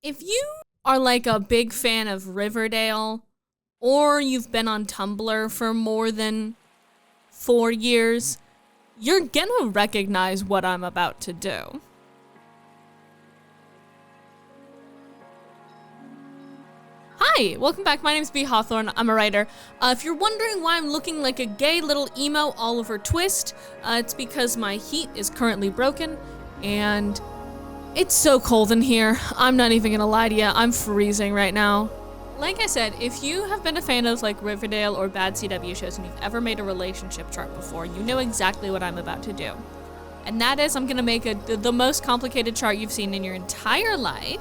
If you are like a big fan of Riverdale, or you've been on Tumblr for more than 4 years, you're gonna recognize what I'm about to do. Hi, welcome back. My name's B. Hawthorne. I'm a writer. If you're wondering why I'm looking like a gay little emo Oliver Twist, it's because my heat is currently broken, and it's so cold in here. I'm not even gonna lie to you. I'm freezing right now. Like I said, if you have been a fan of like Riverdale or bad CW shows and you've ever made a relationship chart before, you know exactly what I'm about to do. And that is I'm gonna make the most complicated chart you've seen in your entire life.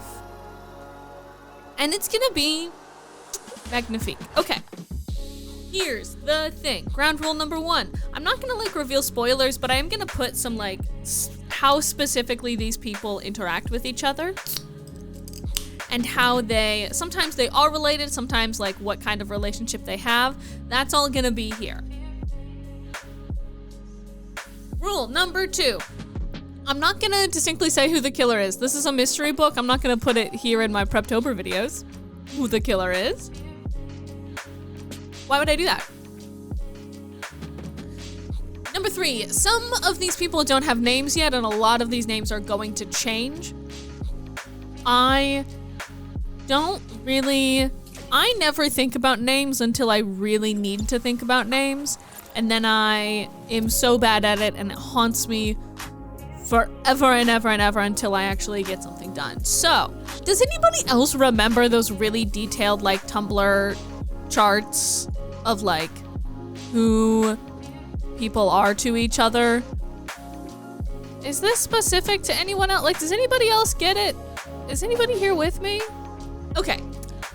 And it's gonna be magnifique. Okay, here's the thing. Ground rule number 1. I'm not gonna like reveal spoilers, but I am gonna put some like how specifically these people interact with each other. And how sometimes they are related, sometimes like what kind of relationship they have. That's all gonna be here. Rule number 2. I'm not gonna distinctly say who the killer is. This is a mystery book. I'm not gonna put it here in my Preptober videos, who the killer is. Why would I do that? Number 3, some of these people don't have names yet, and a lot of these names are going to change. I never think about names until I really need to think about names, and then I am so bad at it, and it haunts me forever and ever and ever until I actually get something done. So, does anybody else remember those really detailed like Tumblr charts of like who people are to each other? Is this specific to anyone else? Like, does anybody else get it? Is anybody here with me? Okay,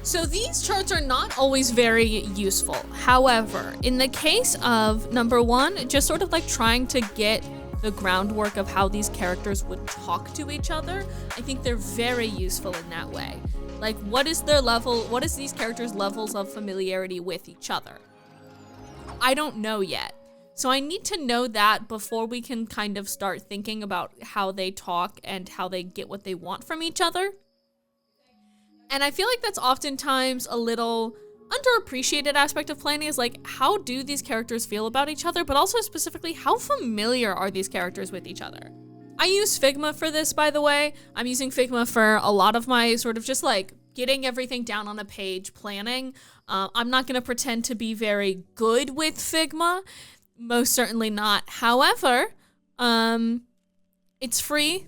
so these charts are not always very useful. However, in the case of number 1, just sort of like trying to get the groundwork of how these characters would talk to each other, I think they're very useful in that way. Like, what is these characters' levels of familiarity with each other? I don't know yet. So I need to know that before we can kind of start thinking about how they talk and how they get what they want from each other. And I feel like that's oftentimes a little underappreciated aspect of planning, is like, how do these characters feel about each other, but also specifically, how familiar are these characters with each other? I use Figma for this, by the way. I'm using Figma for a lot of my sort of just like getting everything down on a page planning. I'm not gonna pretend to be very good with Figma. Most certainly not. However, it's free.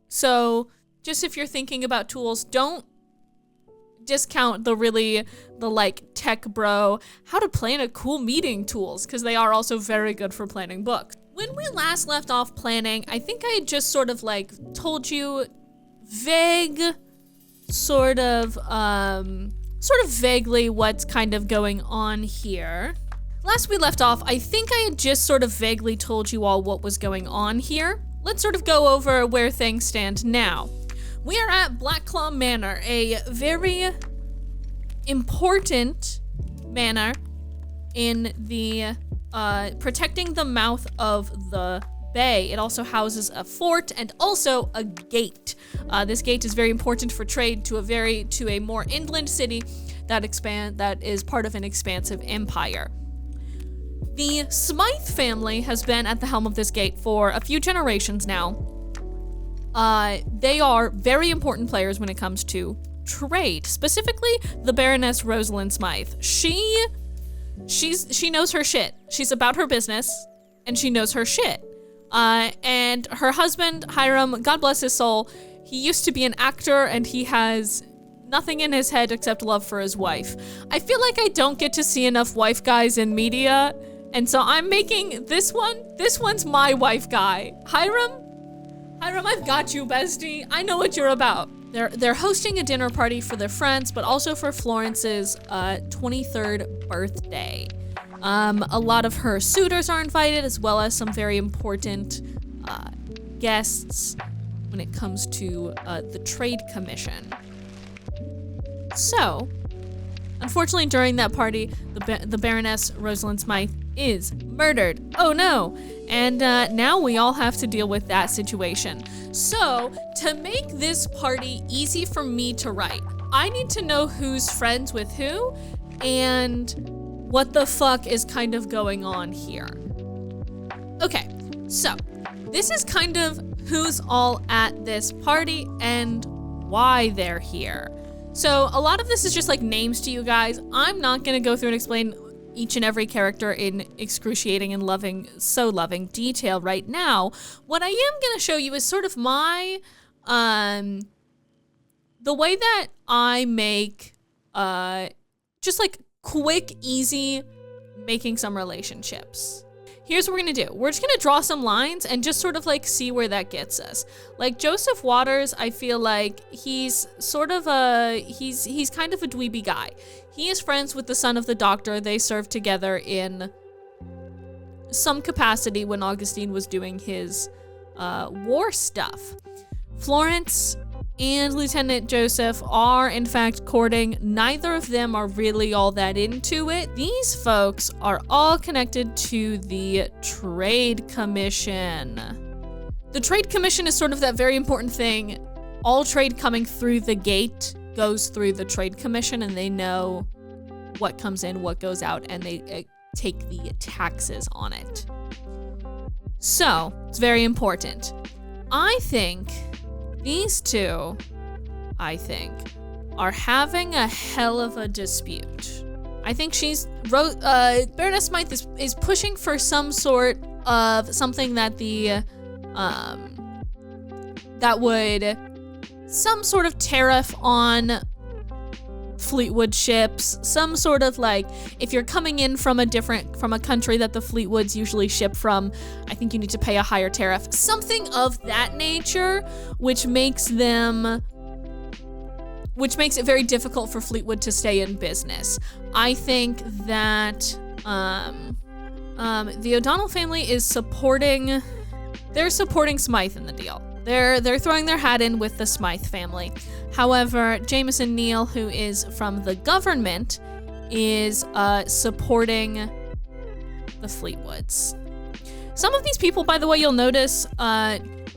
So just if you're thinking about tools, don't discount the like tech bro, how to plan a cool meeting tools, because they are also very good for planning books. When we last left off planning, I think I just sort of like told you sort of vaguely what's kind of going on here. Last we left off, I think I had just sort of vaguely told you all what was going on here. Let's sort of go over where things stand now. We are at Blackclaw Manor, a very important manor in the protecting the mouth of the bay. It also houses a fort and also a gate. This gate is very important for trade to a more inland city that is part of an expansive empire. The Smythe family has been at the helm of this gate for a few generations now. They are very important players when it comes to trade, specifically the Baroness Rosalind Smythe. She knows her shit. She's about her business, and she knows her shit. And her husband, Hiram, God bless his soul, he used to be an actor, and he has nothing in his head except love for his wife. I feel like I don't get to see enough wife guys in media, and so I'm making this one's my wife guy. Hiram, I've got you, bestie. I know what you're about. They're hosting a dinner party for their friends, but also for Florence's 23rd birthday. A lot of her suitors are invited, as well as some very important guests when it comes to the Trade Commission. So, unfortunately, during that party, the Baroness Rosalind Smythe is murdered. Oh no. And now we all have to deal with that situation. So to make this party easy for me to write, I need to know who's friends with who and what the fuck is kind of going on here. Okay, so this is kind of who's all at this party and why they're here. So a lot of this is just like names to you guys. I'm not gonna go through and explain each and every character in excruciating and loving detail right now. What I am gonna show you is sort of my, the way that I make, just like quick, easy, making some relationships. Here's what we're gonna do. We're just gonna draw some lines and just sort of like see where that gets us. Like Joseph Waters, I feel like he's sort of he's kind of a dweeby guy. He is friends with the son of the doctor. They served together in some capacity when Augustine was doing his war stuff. Florence and Lieutenant Joseph are in fact courting. Neither of them are really all that into it. These folks are all connected to the Trade Commission. The Trade Commission is sort of that very important thing. All trade coming through the gate goes through the Trade Commission, and they know what comes in, what goes out, and they take the taxes on it. So, it's very important. I think these two, are having a hell of a dispute. I think Baroness Smythe is pushing for some sort of something that some sort of tariff on Fleetwood ships, some sort of like, if you're coming in from a country that the Fleetwoods usually ship from, I think you need to pay a higher tariff. Something of that nature, which makes it very difficult for Fleetwood to stay in business. I think that the O'Donnell family is supporting Smythe in the deal. They're throwing their hat in with the Smythe family. However, Jameson Neal, who is from the government, is supporting the Fleetwoods. Some of these people, by the way, you'll notice,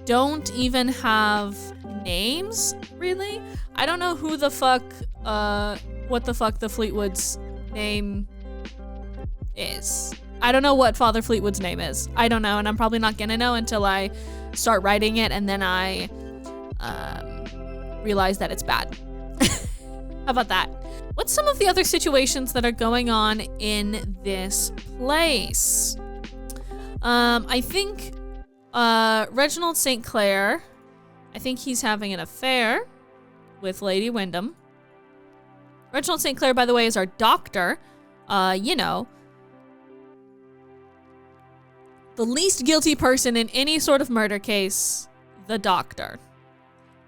don't even have names, really. I don't know what the fuck the Fleetwoods name is. I don't know what Father Fleetwood's name is. I don't know, and I'm probably not gonna know until I start writing it, and then I realize that it's bad. How about that? What's some of the other situations that are going on in this place? I think Reginald St. Clair, I think he's having an affair with Lady Wyndham. Reginald St. Clair, by the way, is our doctor. You know, the least guilty person in any sort of murder case, the doctor.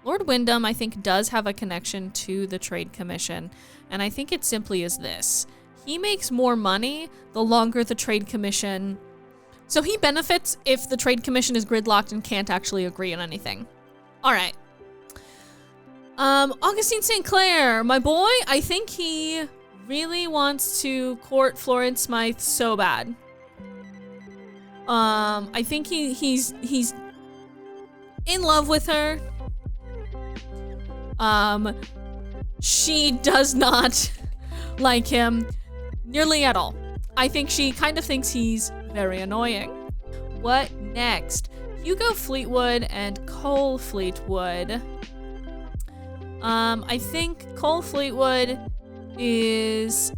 Lord Wyndham, I think, does have a connection to the Trade Commission, and I think it simply is this. He makes more money the longer the Trade Commission... So he benefits if the Trade Commission is gridlocked and can't actually agree on anything. All right. Augustine St. Clair, my boy, I think he really wants to court Florence Smythe so bad. I think he's in love with her. She does not like him nearly at all. I think she kind of thinks he's very annoying. What next? Hugo Fleetwood and Cole Fleetwood. I think Cole Fleetwood is,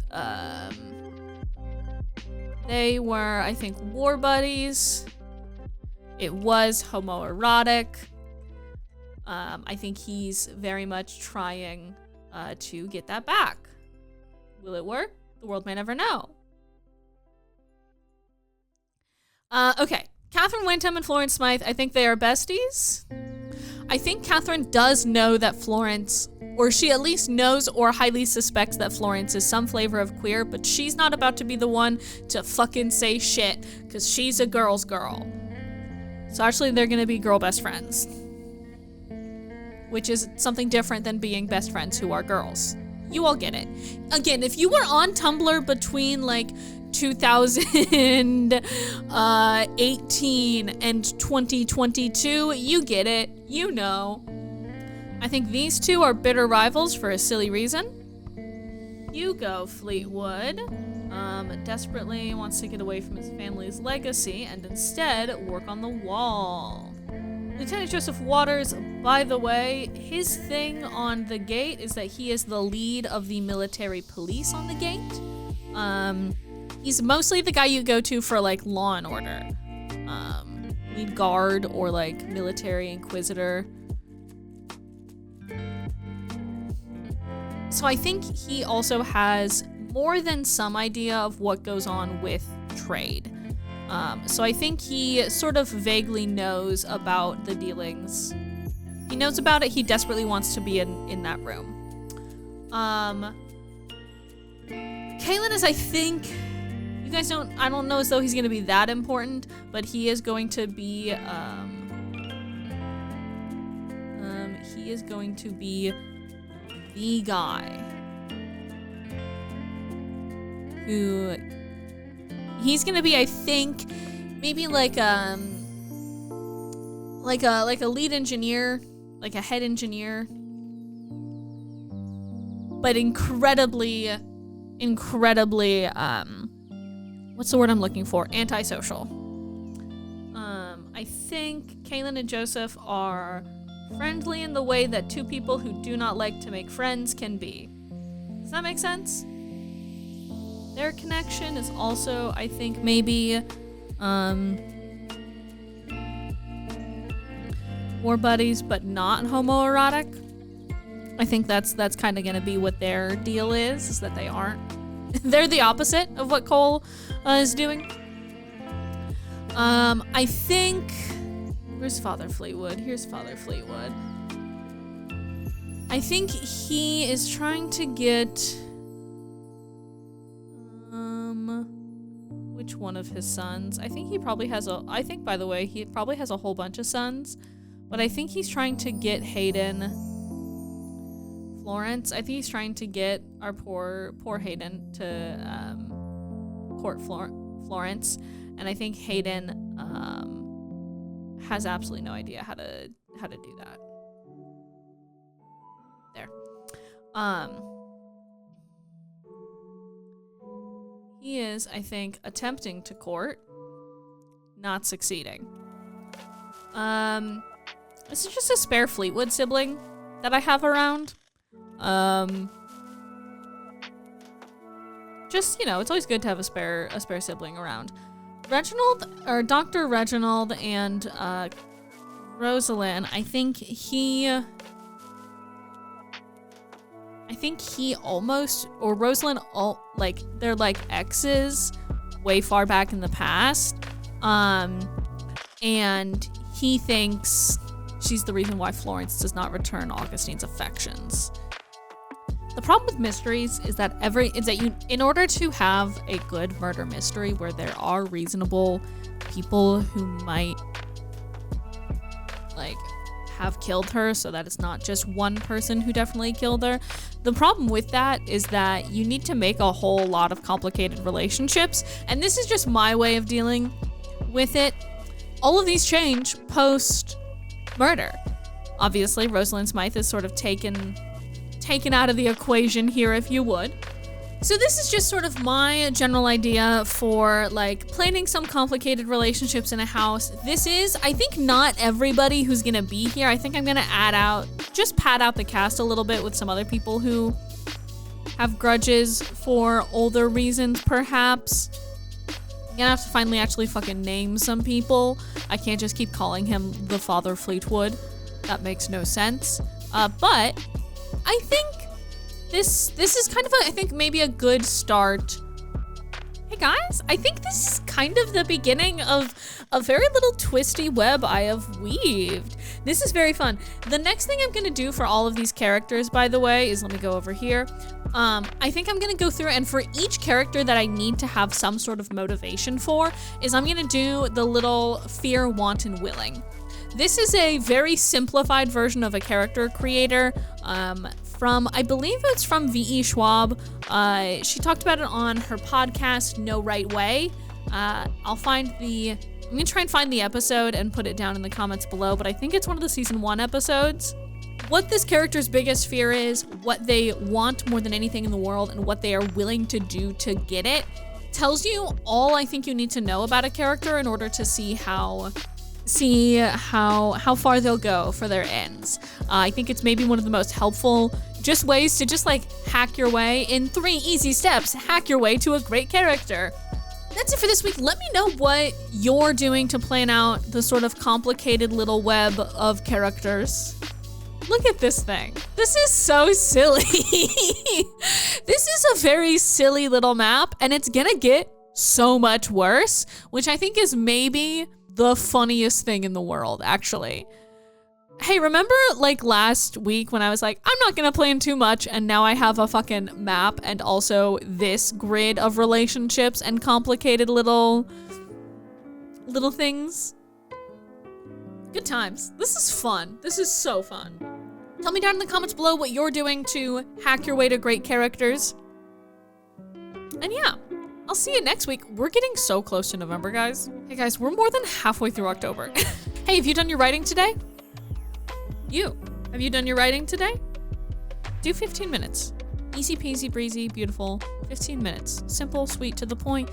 they were, I think, war buddies. It was homoerotic. I think he's very much trying to get that back. Will it work? The world may never know. Okay, Catherine Wyndham and Florence Smythe, I think they are besties. I think Catherine does know that Florence, or she at least knows or highly suspects that Florence is some flavor of queer, but she's not about to be the one to fucking say shit, because she's a girl's girl. So actually they're gonna be girl best friends. Which is something different than being best friends who are girls. You all get it. Again, if you were on Tumblr between like 2018 and 2022. You get it. You know. I think these two are bitter rivals for a silly reason. You go, Fleetwood. Desperately wants to get away from his family's legacy and instead work on the wall. Lieutenant Joseph Waters, by the way, his thing on the gate is that he is the lead of the military police on the gate. He's mostly the guy you go to for like law and order. Lead guard or like military inquisitor. So I think he also has more than some idea of what goes on with trade. So I think he sort of vaguely knows about the dealings. He knows about it. He desperately wants to be in that room. Kalen is, I think, you guys I don't know as though he's going to be that important, but he is going to be, the guy who he's gonna be, I think, maybe like a lead engineer, like a head engineer, but incredibly, what's the word I'm looking for? Antisocial. I think Kaylin and Joseph are friendly in the way that two people who do not like to make friends can be. Does that make sense? Their connection is also, I think, maybe more buddies, but not homoerotic. I think that's kind of gonna be what their deal is that they aren't. They're the opposite of what Cole is doing. I think, where's Father Fleetwood? Here's Father Fleetwood. I think he is trying to get, which one of his sons? I think he probably has by the way, he probably has a whole bunch of sons, but I think he's trying to get Hayden Florence. I think he's trying to get our poor Hayden to court Florence, and I think Hayden has absolutely no idea how to do that. There. He is, I think, attempting to court, not succeeding. This is just a spare Fleetwood sibling that I have around. Just, it's always good to have a spare sibling around. Dr. Reginald and Rosalind, I think he almost, or Rosalind, they're like exes way far back in the past. And he thinks she's the reason why Florence does not return Augustine's affections. The problem with mysteries is that in order to have a good murder mystery where there are reasonable people who might have killed her, so that it's not just one person who definitely killed her. The problem with that is that you need to make a whole lot of complicated relationships, and this is just my way of dealing with it. All of these change post murder. Obviously, Rosalind Smythe is sort of taken out of the equation here, if you would. So this is just sort of my general idea for planning some complicated relationships in a house. This is, I think, not everybody who's gonna be here. I think I'm gonna pad out the cast a little bit with some other people who have grudges for older reasons, perhaps. I'm gonna have to finally actually fucking name some people. I can't just keep calling him the Father Fleetwood. That makes no sense. But I think this is kind of I think maybe a good start. Hey guys, I think this is kind of the beginning of a very little twisty web I have weaved. This is very fun. The next thing I'm gonna do for all of these characters, by the way, is let me go over here. I think I'm gonna go through, and for each character that I need to have some sort of motivation for, is I'm gonna do the little fear, want, and willing. This is a very simplified version of a character creator from, I believe it's from V.E. Schwab. She talked about it on her podcast, No Right Way. I'm gonna try and find the episode and put it down in the comments below, but I think it's one of the season 1 episodes. What this character's biggest fear is, what they want more than anything in the world, and what they are willing to do to get it, tells you all I think you need to know about a character in order to see how far they'll go for their ends. I think it's maybe one of the most helpful just ways to just like hack your way in 3 easy steps, hack your way to a great character. That's it for this week. Let me know what you're doing to plan out the sort of complicated little web of characters. Look at this thing. This is so silly. This is a very silly little map, and it's gonna get so much worse, which I think is maybe the funniest thing in the world, actually. Hey, remember like last week when I was like, I'm not gonna plan too much, and now I have a fucking map and also this grid of relationships and complicated little things? Good times. This is fun. This is so fun. Tell me down in the comments below what you're doing to hack your way to great characters. And yeah, I'll see you next week. We're getting so close to November, guys. Hey guys, we're more than halfway through October. Hey, have you done your writing today? Have you done your writing today? Do 15 minutes. Easy peasy breezy, beautiful. 15 minutes. Simple, sweet, to the point.